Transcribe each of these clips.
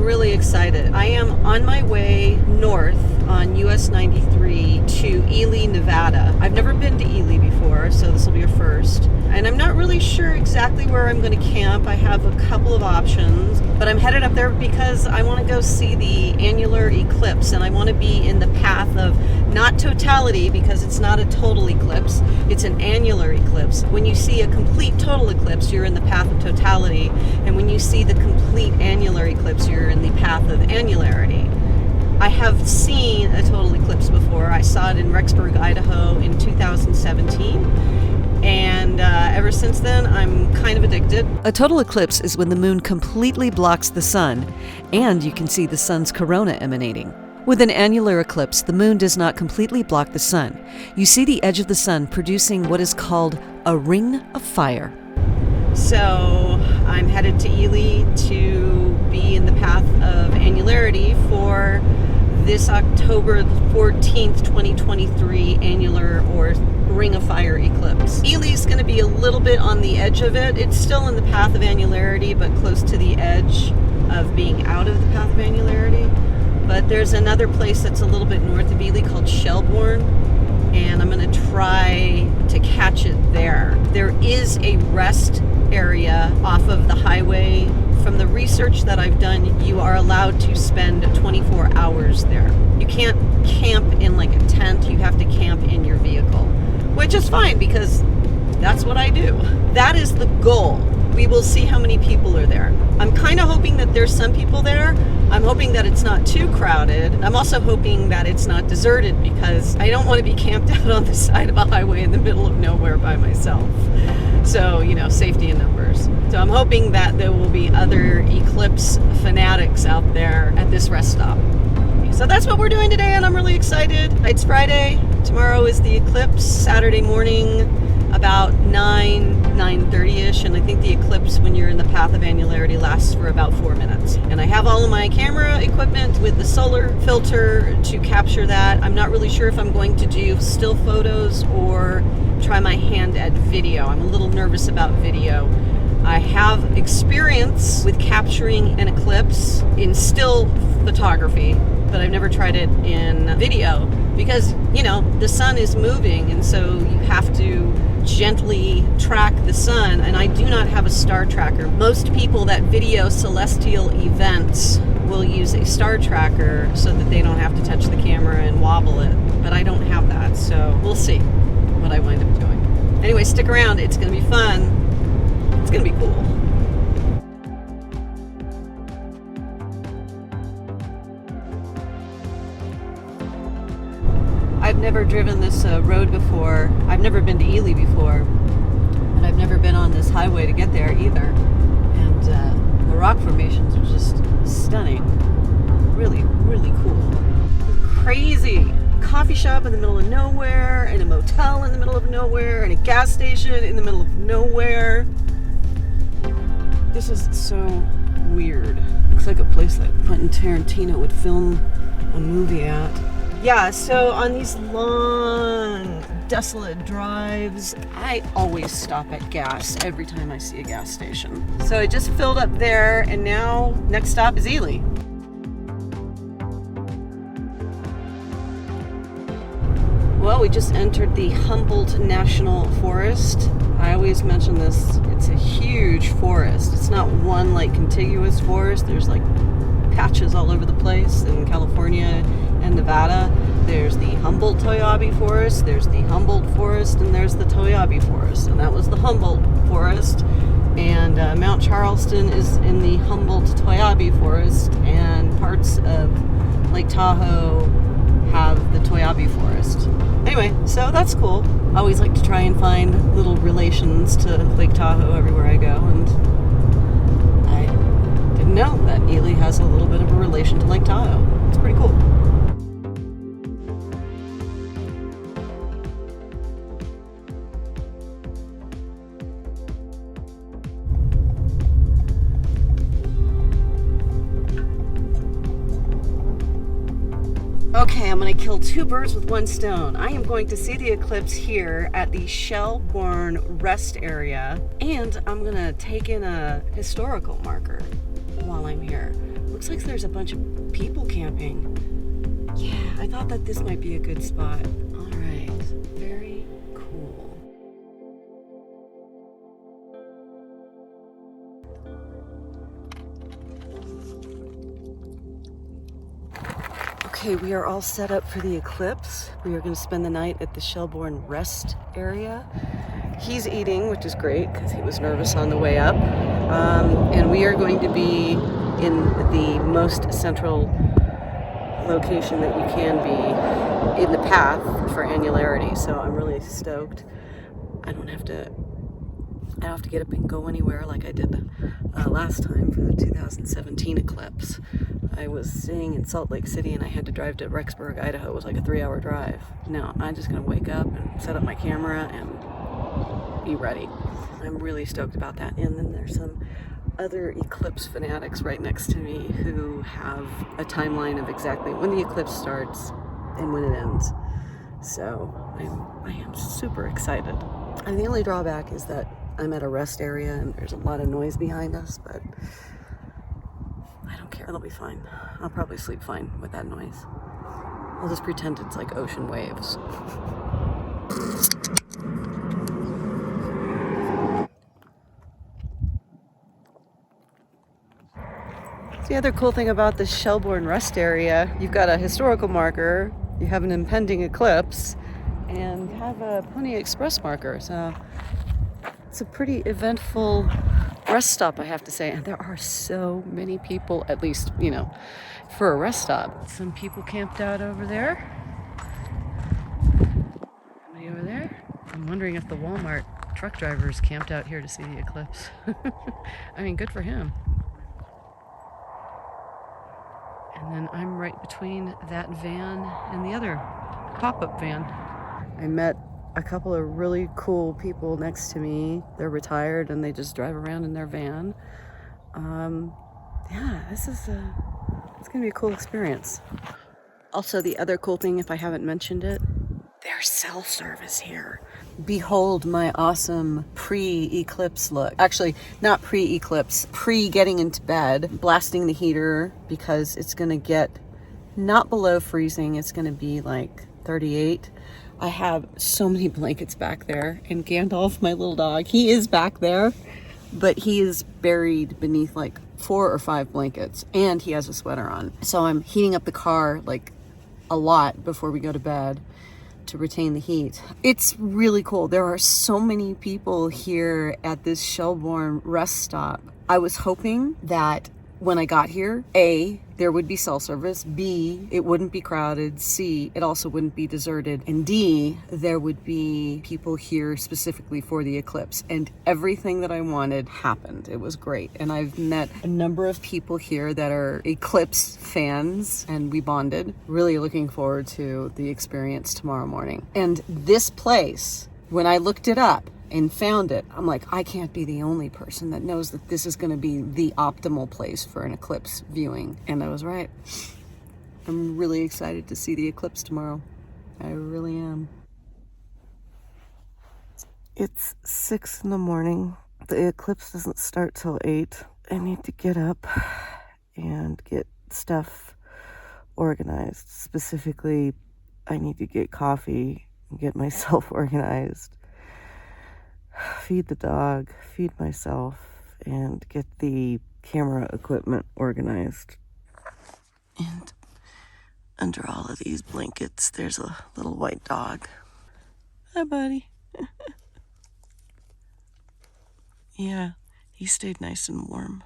really excited. I am on my way north on US 93 to Ely, Nevada. I've never been to Ely before, so this will be a first. And I'm not really sure exactly where I'm going to camp. I have a couple of options, but I'm headed up there because I want to go see the annular eclipse, and I want to be in the path of not totality, because it's not a total eclipse, it's an annular eclipse. When you see a complete total eclipse, you're in the path of totality, and when you see the complete annular eclipse, you're in the path of annularity. I have seen a total eclipse before. I saw it in Rexburg, Idaho in 2017. And ever since then, I'm kind of addicted. A total eclipse is when the moon completely blocks the sun, and you can see the sun's corona emanating. With an annular eclipse, the moon does not completely block the sun. You see the edge of the sun producing what is called a ring of fire. So I'm headed to Ely to be in the path of annularity for this October 14th, 2023 annular or ring of fire eclipse. Ely's going to be a little bit on the edge of it. It's still in the path of annularity, but close to the edge of being out of the path of annularity. But there's another place that's a little bit north of Ely called Schellbourne, and I'm going to try to catch it there. There is a rest area off of the highway. From the research that I've done, you are allowed to spend 24 hours there. You can't camp in like a tent, you have to camp in your vehicle, which is fine because that's what I do. That is the goal. We will see how many people are there. I'm kind of hoping that there's some people there. I'm hoping that it's not too crowded. I'm also hoping that it's not deserted, because I don't want to be camped out on the side of a highway in the middle of nowhere by myself. So, safety in numbers. So I'm hoping that there will be other eclipse fanatics out there at this rest stop. So that's what we're doing today, and I'm really excited. It's Friday. Tomorrow is the eclipse. Saturday morning, about 9:30ish, and I think the eclipse, when you're in the path of annularity, lasts for about 4 minutes. And I have all of my camera equipment with the solar filter to capture that. I'm not really sure if I'm going to do still photos or try my hand at video. I'm a little nervous about video. I have experience with capturing an eclipse in still photography, but I've never tried it in video because, the sun is moving, and so you have to gently track the sun, and I do not have a star tracker. Most people that video celestial events will use a star tracker so that they don't have to touch the camera and wobble it, but I don't have that, so we'll see what I wind up doing. Anyway, stick around. It's going to be fun. It's going to be cool. I've never driven this road before. I've never been to Ely before, and I've never been on this highway to get there either. And the rock formations are just stunning. Really, really cool. Crazy. Coffee shop in the middle of nowhere, and a motel in the middle of nowhere, and a gas station in the middle of nowhere. This is so weird. Looks like a place that Quentin Tarantino would film a movie at. Yeah, so on these long, desolate drives, I always stop at gas every time I see a gas station. So I just filled up there, and now next stop is Ely. Well, we just entered the Humboldt National Forest. I always mention this, it's a huge forest. It's not one contiguous forest. There's patches all over the place in California and Nevada. There's the Humboldt Toyabe Forest, there's the Humboldt Forest, and there's the Toyabe Forest. And that was the Humboldt Forest. And Mount Charleston is in the Humboldt Toyabe Forest, and parts of Lake Tahoe have the Toyabe Forest. Anyway, so that's cool. I always like to try and find little relations to Lake Tahoe everywhere I go, and I didn't know that Ely has a little bit of a relation to Lake Tahoe. It's pretty cool. Okay, I'm going to kill two birds with one stone. I am going to see the eclipse here at the Schellbourne rest area, and I'm going to take in a historical marker while I'm here. Looks like there's a bunch of people camping. Yeah, I thought that this might be a good spot. All right, very cool. Okay, we are all set up for the eclipse. We are going to spend the night at the Schellbourne rest area. He's eating, which is great because he was nervous on the way up. And we are going to be in the most central location that you can be in the path for Annularity. So I'm really stoked. I don't have to get up and go anywhere like I did last time for the 2017 eclipse. I was staying in Salt Lake City and I had to drive to Rexburg, Idaho. It was like a 3-hour drive. No, I'm just gonna wake up and set up my camera and be ready. I'm really stoked about that. And then there's some other eclipse fanatics right next to me who have a timeline of exactly when the eclipse starts and when it ends. So I am super excited. And the only drawback is that I'm at a rest area and there's a lot of noise behind us, but I don't care, it'll be fine. I'll probably sleep fine with that noise. I'll just pretend it's like ocean waves. The other cool thing about the Schellbourne rest area, you've got a historical marker, you have an impending eclipse, and you have a Pony Express marker. So it's a pretty eventful rest stop, I have to say. And there are so many people, at least, you know, for a rest stop. Some people camped out over there. Somebody over there. I'm wondering if the Walmart truck drivers camped out here to see the eclipse. I mean, good for him. And then I'm right between that van and the other pop-up van. I met a couple of really cool people next to me. They're retired and they just drive around in their van. Yeah, it's gonna be a cool experience. Also, the other cool thing, if I haven't mentioned it, there's cell service here. Behold my awesome pre-eclipse look. Actually, not pre-eclipse, pre-getting into bed, blasting the heater because it's gonna get not below freezing. It's gonna be like 38. I have so many blankets back there, and Gandalf, my little dog, he is back there, but he is buried beneath like 4 or 5 blankets, and he has a sweater on. So I'm heating up the car like a lot before we go to bed to retain the heat. It's really cool. There are so many people here at this Schellbourne rest stop. I was hoping that when I got here, A, there would be cell service, B, it wouldn't be crowded, C, it also wouldn't be deserted, and D, there would be people here specifically for the eclipse. And everything that I wanted happened. It was great. And I've met a number of people here that are eclipse fans, and we bonded. Really looking forward to the experience tomorrow morning. And this place, when I looked it up and found it, I'm like, I can't be the only person that knows that this is going to be the optimal place for an eclipse viewing. And I was right. I'm really excited to see the eclipse tomorrow. I really am. It's 6 in the morning. The eclipse doesn't start till 8. I need to get up and get stuff organized. Specifically, I need to get coffee and get myself organized. Feed the dog, feed myself, and get the camera equipment organized. And under all of these blankets, there's a little white dog. Hi, buddy. Yeah, he stayed nice and warm.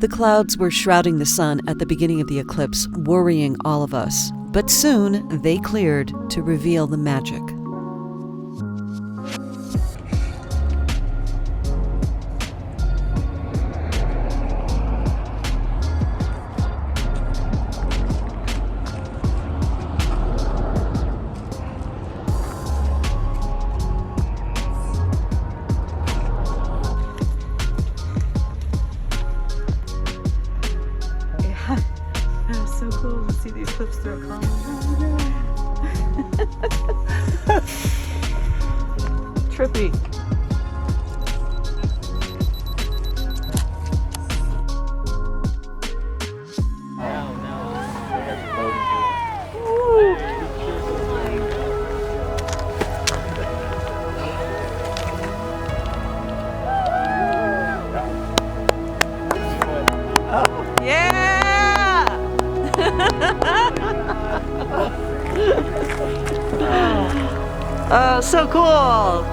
The clouds were shrouding the sun at the beginning of the eclipse, worrying all of us. But soon they cleared to reveal the magic. It's so cool to see the eclipse through a column. Trippy. Oh, so cool!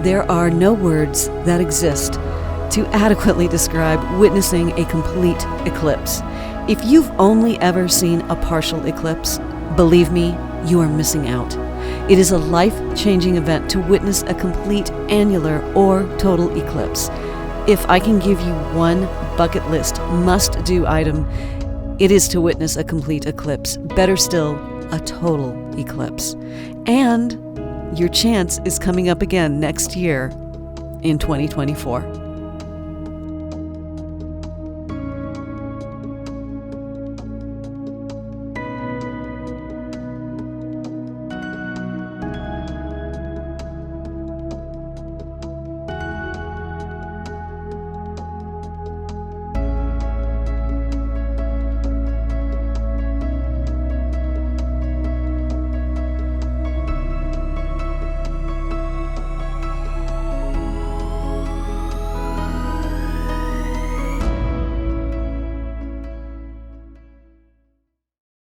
There are no words that exist to adequately describe witnessing a complete eclipse. If you've only ever seen a partial eclipse, believe me, you are missing out. It is a life-changing event to witness a complete annular or total eclipse. If I can give you one bucket list must-do item, it is to witness a complete eclipse. Better still, a total eclipse. And your chance is coming up again next year in 2024.